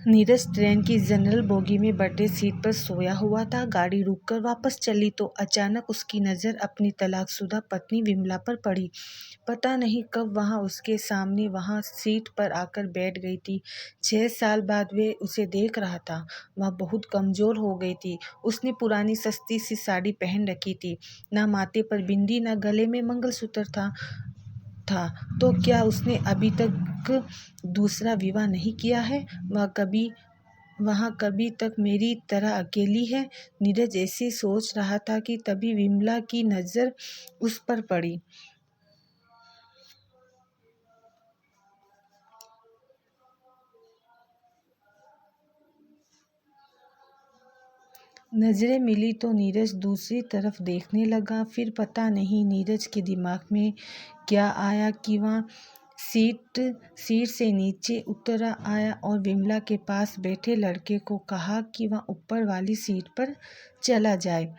Neeraj train की general bogie में बटे सीट पर सोया हुआ था। गाड़ी रुककर वापस चली तो अचानक उसकी नज़र अपनी तलाकशुदा पत्नी विमला पर पड़ी। पता नहीं कब वहाँ उसके सामने वहाँ सीट पर आकर बैठ गई थी। 6 साल बाद वे उसे देख रहा था। वह बहुत कमज़ोर हो गई थी। उसने पुरानी सस्ती सी साड़ी पहन रखी थी। न माथे पर बिंदी, न गले में मंगलसूत्र था। तो क्या उसने अभी तक दूसरा विवाह नहीं किया है? वह कभी तक मेरी तरह अकेली है। नीरज ऐसे सोच रहा था कि तभी विमला की नज़र उस पर पड़ी। नज़रें मिली तो नीरज दूसरी तरफ देखने लगा। फिर पता नहीं नीरज के दिमाग में क्या आया कि वह सीट से नीचे उतर आया और विमला के पास बैठे लड़के को कहा कि वह ऊपर वाली सीट पर चला जाए।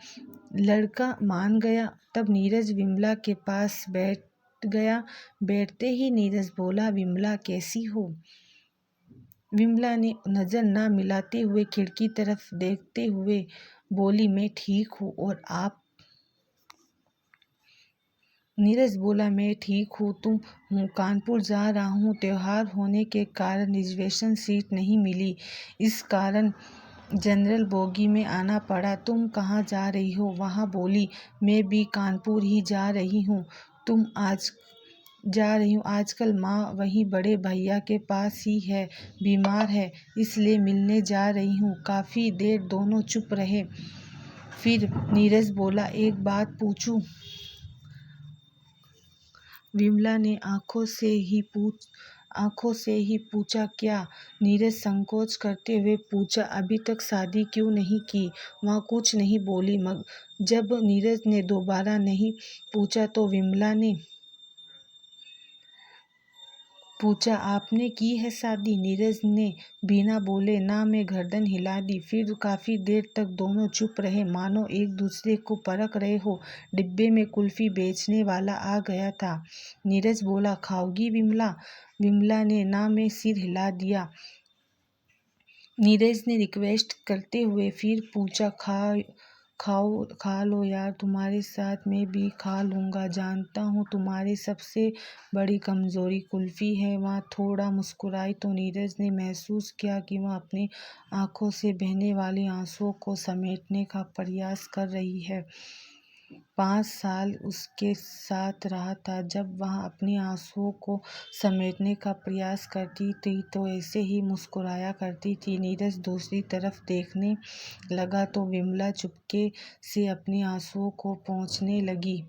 लड़का मान गया। तब नीरज विमला के पास बैठ गया। बैठते ही नीरज बोला, विमला कैसी हो? विमला ने नज़र न मिलाते हुए खिड़की तरफ देखते हुए बोली, मैं ठीक हूँ, और आप? नीरज बोला, मैं ठीक हूँ कानपुर जा रहा हूँ। त्योहार होने के कारण रिजर्वेशन सीट नहीं मिली, इस कारण जनरल बोगी में आना पड़ा। तुम कहाँ जा रही हो? वहाँ बोली, मैं भी कानपुर ही जा रही हूँ। तुम आज जा रही हूँ? आजकल माँ वहीं बड़े भैया के पास ही है, बीमार है, इसलिए मिलने जा रही हूँ। काफ़ी देर दोनों चुप रहे। फिर नीरज बोला, एक बात पूछूं? विमला ने आंखों से ही पूछा, क्या? नीरज संकोच करते हुए पूछा, अभी तक शादी क्यों नहीं की? वह कुछ नहीं बोली। जब नीरज ने दोबारा नहीं पूछा तो विमला ने पूछा, आपने की है शादी? नीरज ने बिना बोले ना में गर्दन हिला दी। फिर काफ़ी देर तक दोनों चुप रहे, मानो एक दूसरे को परख रहे हो। डिब्बे में कुल्फी बेचने वाला आ गया था। नीरज बोला, खाओगी विमला? विमला ने ना में सिर हिला दिया। नीरज ने रिक्वेस्ट करते हुए फिर पूछा, खा लो यार, तुम्हारे साथ मैं भी खा लूँगा। जानता हूँ तुम्हारी सबसे बड़ी कमज़ोरी कुल्फ़ी है। वह थोड़ा मुस्कुराई तो नीरज ने महसूस किया कि वह अपनी आंखों से बहने वाले आंसुओं को समेटने का प्रयास कर रही है। 5 साल उसके साथ रहा था। जब वह अपनी आंसुओं को समेटने का प्रयास करती थी तो ऐसे ही मुस्कुराया करती थी। नीरज दूसरी तरफ देखने लगा तो विमला चुपके से अपने आंसुओं को पोंछने लगी।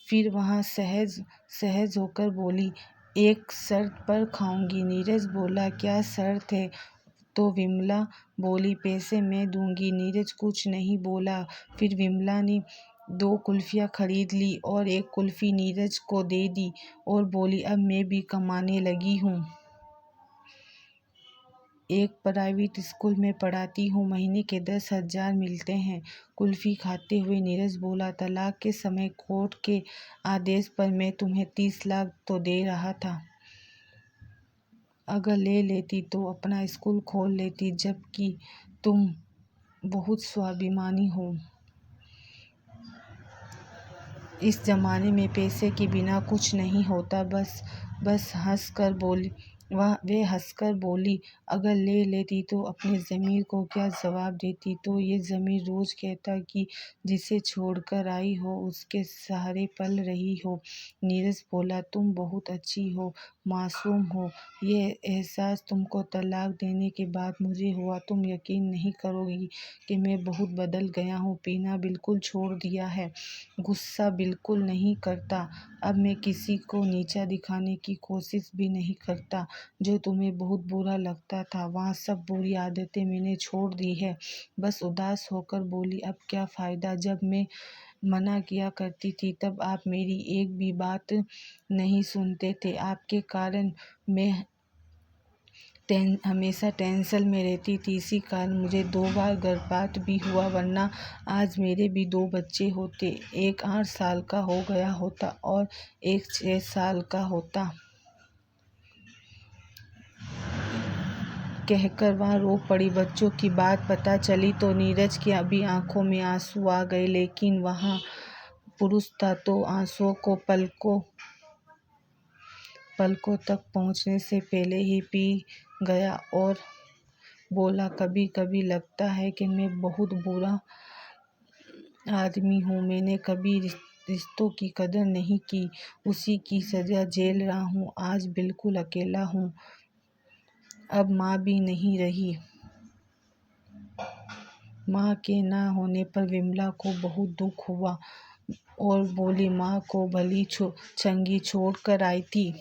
फिर वह सहज होकर बोली, एक शर्त पर खाऊंगी। नीरज बोला, क्या शर्त है? तो विमला बोली, पैसे मैं दूंगी। नीरज कुछ नहीं बोला। फिर विमला ने 2 कुल्फियाँ खरीद ली और एक कुल्फी नीरज को दे दी और बोली, अब मैं भी कमाने लगी हूँ। एक प्राइवेट स्कूल में पढ़ाती हूँ, महीने के 10,000 मिलते हैं। कुल्फी खाते हुए नीरज बोला, तलाक के समय कोर्ट के आदेश पर मैं तुम्हें 30 लाख तो दे रहा था। अगर ले लेती तो अपना स्कूल खोल लेती, जबकि तुम बहुत स्वाभिमानी हो। इस ज़माने में पैसे के बिना कुछ नहीं होता। बस हंसकर बोली वे हंसकर बोली, अगर ले लेती तो अपने ज़मीर को क्या जवाब देती? तो ये ज़मीर रोज़ कहता कि जिसे छोड़कर आई हो उसके सहारे पल रही हो। नीरज बोला, तुम बहुत अच्छी हो, मासूम हो। ये एहसास तुमको तलाक देने के बाद मुझे हुआ। तुम यकीन नहीं करोगी कि मैं बहुत बदल गया हूँ। पीना बिल्कुल छोड़ दिया है, गुस्सा बिल्कुल नहीं करता। अब मैं किसी को नीचा दिखाने की कोशिश भी नहीं करता। जो तुम्हें बहुत बुरा लगता था, वह सब बुरी आदतें मैंने छोड़ दी है। बस उदास होकर बोली, अब क्या फ़ायदा? जब मैं मना किया करती थी तब आप मेरी एक भी बात नहीं सुनते थे। आपके कारण मैं हमेशा टेंशन में रहती थी। इसी कारण मुझे 2 बार गर्भपात भी हुआ, वरना आज मेरे भी 2 बच्चे होते। एक 8 साल का हो गया होता और एक 6 साल का होता। कहकर वह रो पड़ी। बच्चों की बात पता चली तो नीरज की अभी आंखों में आंसू आ गए, लेकिन वह पुरुष था तो आंसुओं को पलकों तक पहुंचने से पहले ही पी गया और बोला, कभी कभी लगता है कि मैं बहुत बुरा आदमी हूँ। मैंने कभी रिश्तों की कदर नहीं की, उसी की सजा झेल रहा हूँ। आज बिल्कुल अकेला हूँ, अब माँ भी नहीं रही। माँ के ना होने पर विमला को बहुत दुख हुआ और बोली, माँ को भली चंगी छोड़ कर आई थी,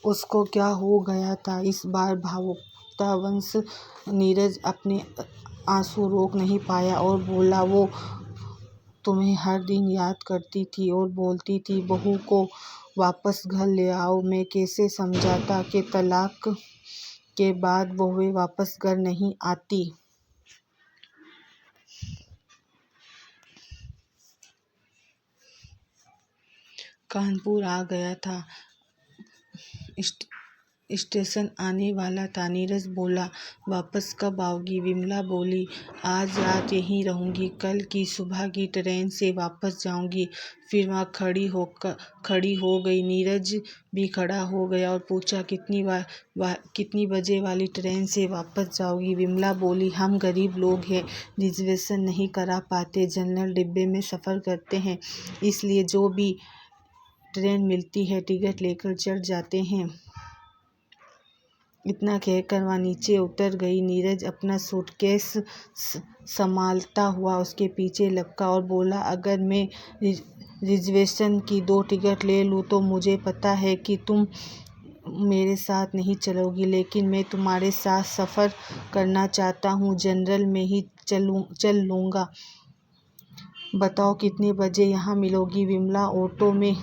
उसको क्या हो गया था। इस बार भावुकतावश नीरज अपने आंसू रोक नहीं पाया और बोला, वो तुम्हें हर दिन याद करती थी और बोलती थी, बहू को वापस घर ले आओ। मैं कैसे समझाता कि तलाक के बाद बहुएं वापस घर नहीं आती। कानपुर आ गया था, स्टेशन आने वाला था। नीरज बोला, वापस कब आओगी? विमला बोली, आज रात यहीं रहूंगी, कल की सुबह की ट्रेन से वापस जाऊंगी। फिर वह खड़ी हो गई। नीरज भी खड़ा हो गया और पूछा, कितनी बजे वाली ट्रेन से वापस जाओगी? विमला बोली, हम गरीब लोग हैं, रिजर्वेशन नहीं करा पाते, जनरल डिब्बे में सफ़र करते हैं, इसलिए जो भी ट्रेन मिलती है टिकट लेकर चढ़ जाते हैं। इतना कहकर वह नीचे उतर गई। नीरज अपना सूटकेस संभालता हुआ उसके पीछे लपका और बोला, अगर मैं रिजर्वेशन की 2 टिकट ले लूँ तो मुझे पता है कि तुम मेरे साथ नहीं चलोगी, लेकिन मैं तुम्हारे साथ सफ़र करना चाहता हूँ, जनरल में ही चल लूँगा। बताओ कितने बजे यहाँ मिलोगी? विमला ऑटो में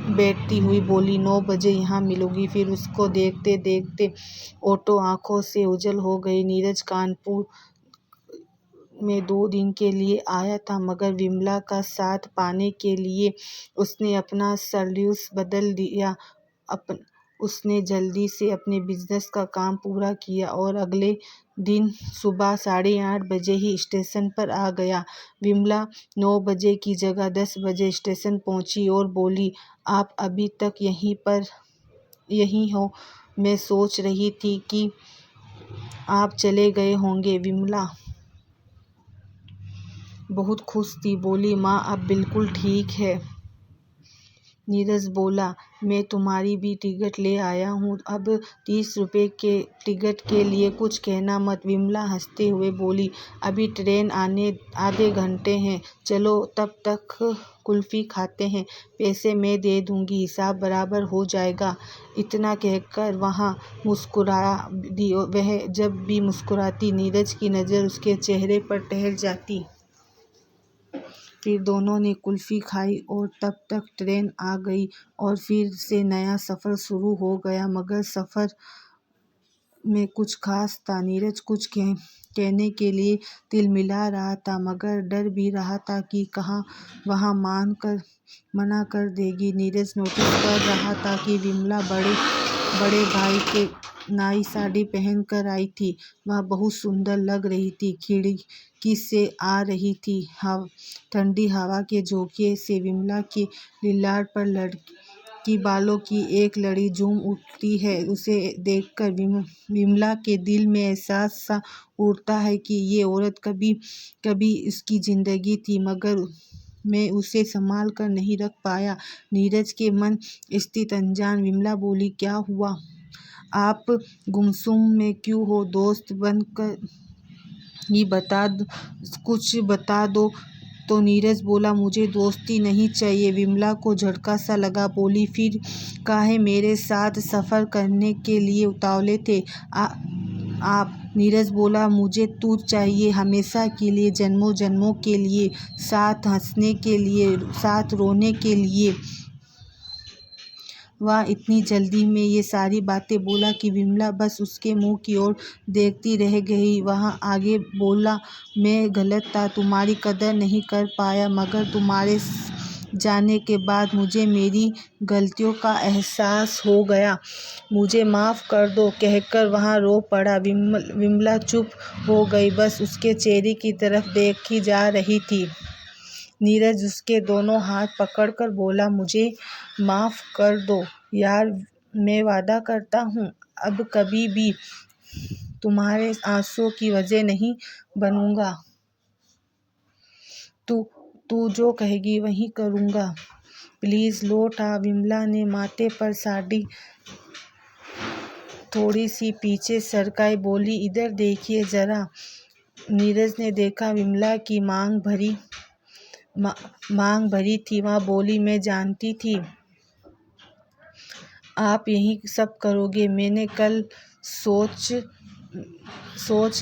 बैठती हुई बोली, 9 बजे यहाँ मिलूंगी। फिर उसको देखते देखते ऑटो आंखों से ओझल हो गई। नीरज कानपुर में 2 दिन के लिए आया था, मगर विमला का साथ पाने के लिए उसने अपना शेड्यूल बदल दिया। उसने जल्दी से अपने बिजनेस का काम पूरा किया और अगले दिन सुबह 8:30 बजे ही स्टेशन पर आ गया। विमला 9 बजे की जगह 10 बजे स्टेशन पहुंची और बोली, आप अभी तक यहीं हो? मैं सोच रही थी कि आप चले गए होंगे। विमला बहुत खुश थी, बोली, माँ अब बिल्कुल ठीक है। नीरज बोला, मैं तुम्हारी भी टिकट ले आया हूँ, अब 30 रुपये के टिकट के लिए कुछ कहना मत। विमला हंसते हुए बोली, अभी ट्रेन आने आधे घंटे हैं, चलो तब तक कुल्फ़ी खाते हैं, पैसे मैं दे दूँगी, हिसाब बराबर हो जाएगा। इतना कहकर वह मुस्कुराया दी। वह जब भी मुस्कुराती नीरज की नज़र उसके चेहरे पर ठहर जाती। फिर दोनों ने कुल्फ़ी खाई और तब तक ट्रेन आ गई और फिर से नया सफ़र शुरू हो गया। मगर सफ़र में कुछ खास था। नीरज कुछ कहने के लिए तिलमिला रहा था, मगर डर भी रहा था कि कहाँ वह मना कर देगी। नीरज नोटिस कर रहा था कि विमला बड़े भाई के नई साड़ी पहन कर आई थी। वह बहुत सुंदर लग रही थी। खिड़की से आ रही थी ठंडी हवा के झोंके से विमला के लिलाट पर लड़की बालों की एक लड़ी झूम उठती है। उसे देखकर विमला के दिल में एहसास सा उठता है कि ये औरत कभी उसकी जिंदगी थी, मगर मैं उसे संभाल कर नहीं रख पाया। नीरज के मन स्थित अनजान विमला बोली, क्या हुआ? आप गुमसुम में क्यों हो? दोस्त बनकर ही कुछ बता दो। तो नीरज बोला, मुझे दोस्ती नहीं चाहिए। विमला को झटका सा लगा, बोली, फिर काहे मेरे साथ सफ़र करने के लिए उतावले थे आप? नीरज बोला, मुझे तू चाहिए हमेशा के लिए, जन्मों जन्मों के लिए, साथ हंसने के लिए, साथ रोने के लिए। वह इतनी जल्दी में ये सारी बातें बोला कि विमला बस उसके मुंह की ओर देखती रह गई। वह आगे बोला, मैं गलत था, तुम्हारी कदर नहीं कर पाया, मगर तुम्हारे जाने के बाद मुझे मेरी गलतियों का एहसास हो गया। मुझे माफ़ कर दो कहकर वहाँ रो पड़ा। विमला चुप हो गई, बस उसके चेहरे की तरफ देखी जा रही थी। नीरज उसके दोनों हाथ पकड़कर बोला, मुझे माफ़ कर दो यार, मैं वादा करता हूँ अब कभी भी तुम्हारे आंसुओं की वजह नहीं बनूंगा। तू जो कहेगी वही करूँगा, प्लीज़ लौट आ। विमला ने माथे पर साड़ी थोड़ी सी पीछे सरकाई बोली, इधर देखिए ज़रा। नीरज ने देखा विमला की मांग भरी थी। वह बोली, मैं जानती थी आप यही सब करोगे, मैंने कल सोच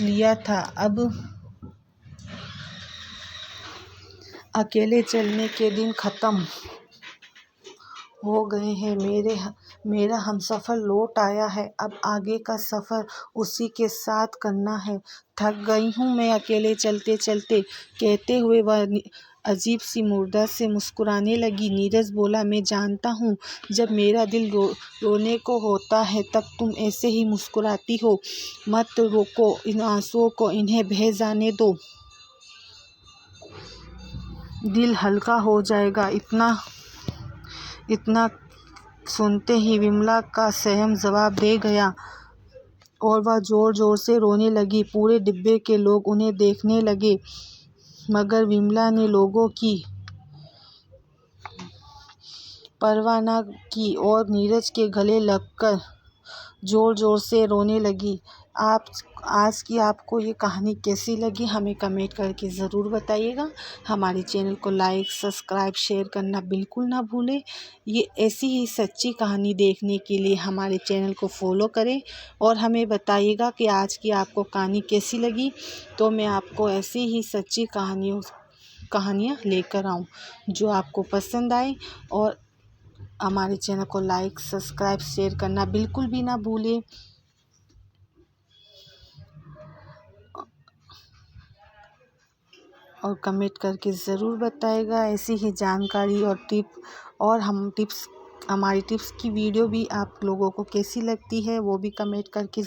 लिया था। अब अकेले चलने के दिन ख़त्म हो गए हैं। मेरा हमसफ़र लौट आया है, अब आगे का सफ़र उसी के साथ करना है। थक गई हूँ मैं अकेले चलते चलते, कहते हुए वह अजीब सी मुर्दा से मुस्कुराने लगी। नीरज बोला, मैं जानता हूँ जब मेरा दिल रोने को होता है तब तुम ऐसे ही मुस्कुराती हो। मत रोको इन आंसुओं को, इन्हें बह जाने दो, दिल हल्का हो जाएगा। इतना सुनते ही विमला का सहम जवाब दे गया और वह ज़ोर ज़ोर से रोने लगी। पूरे डिब्बे के लोग उन्हें देखने लगे, मगर विमला ने लोगों की परवाह न की और नीरज के गले लगकर ज़ोर ज़ोर से रोने लगी। आज की आपको ये कहानी कैसी लगी हमें कमेंट करके ज़रूर बताइएगा। हमारे चैनल को लाइक, सब्सक्राइब, शेयर करना बिल्कुल ना भूलें। ये ऐसी ही सच्ची कहानी देखने के लिए हमारे चैनल को फॉलो करें और हमें बताइएगा कि आज की आपको कहानी कैसी लगी, तो मैं आपको ऐसी ही सच्ची कहानियाँ लेकर आऊँ जो आपको पसंद आए। और हमारे चैनल को लाइक, सब्सक्राइब, शेयर करना बिल्कुल भी ना भूलें। और कमेंट करके ज़रूर बताएगा ऐसी ही जानकारी और हमारी टिप्स की वीडियो भी आप लोगों को कैसी लगती है वो भी कमेंट करके